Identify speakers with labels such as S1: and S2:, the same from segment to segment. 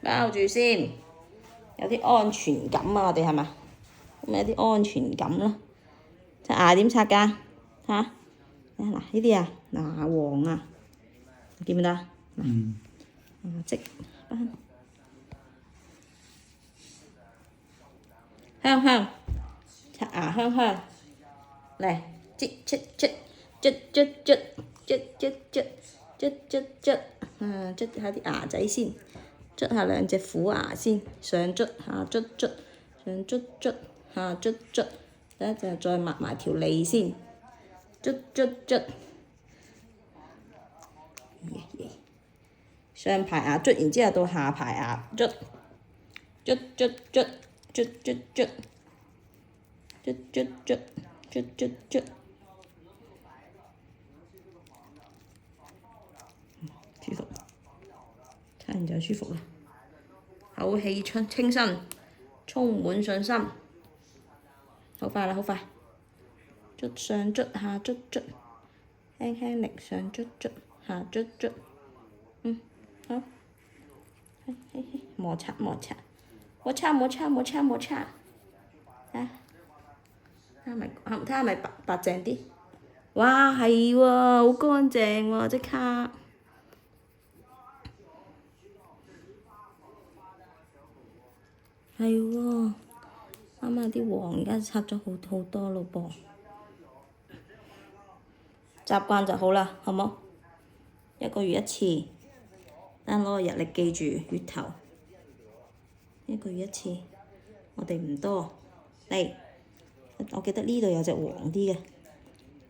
S1: 包住先，有啲安全感啊！我哋係咪？咁有啲安全感咯。隻牙點刷㗎？嚇？嗱呢啲啊，牙黃啊，見唔見到啊？積斑，香香，刷牙香香，嚟擠擠擠擠擠擠擠擠擠擠擠擠，擠下啲牙仔先，捽下兩隻虎牙先，上捽下捽捽，上捽捽下捽捽，等一陣再抹埋條脷先，捽捽捽。上排牙捽完之後到下排牙捽，捽捽捽捽捽捽，捽捽捽捽捽捽，舒服，刷完就舒服啦，口氣清新，充滿信心，好快啦，好快，捽上捽下捽捽，輕輕力上捽捽下捽捽，好，摩擦摩擦，摩擦摩擦摩擦摩擦，睇下咪白淨啲，哇係喎，好乾淨喎，即刻，係喎，啱啱啲黃而家刷咗好多咯噃，習慣就好啦，好冇？1個月1次。等攞個日曆記住月頭，1個月1次，我哋唔多。嚟，我記得呢度有隻黃啲嘅，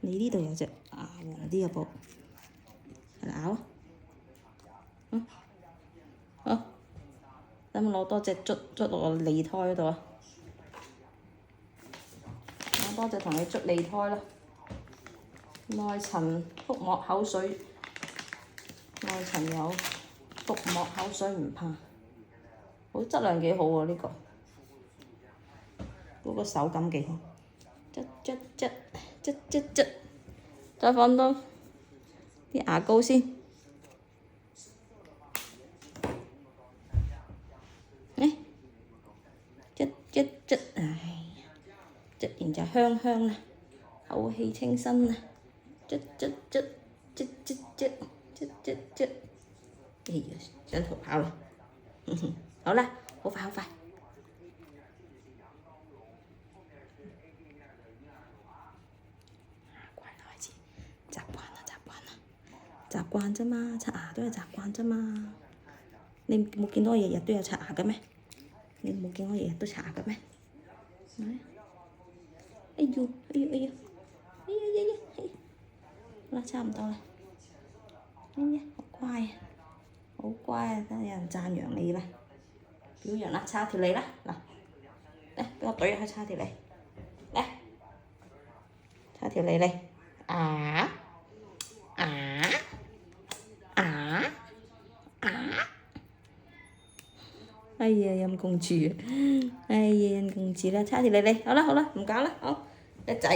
S1: 你呢度有隻牙黃啲嘅噃，咬啊，好，等我攞多隻捽落個脷胎嗰度啊，攞多隻同你捽脷胎啦，內層腹膜口水，內層有。腹膜口水唔怕，好質量幾好喎呢個，嗰個手感幾好，捽，再放多啲牙膏先，嚟捽，哎呀，捽完就香香啦，口氣清新啦，捽。哎呀，想逃跑啦！好啦，好快。乖啦，開始習慣啫嘛，刷牙都係習慣啫嘛。你冇見到我日日都有刷牙嘅咩？你冇見我日日都刷牙嘅咩？哎呀！好啦，差唔多啦。哎呀，好乖啊！好乖啊！等有人讚揚你啦，表揚啦，刷條脷啦，嗱，嚟俾我懟下刷條脷，嚟，刷條脷嚟，哎呀陰公豬啊！哎呀陰公豬啦，刷條脷嚟，好啦，唔搞啦，好，叻仔。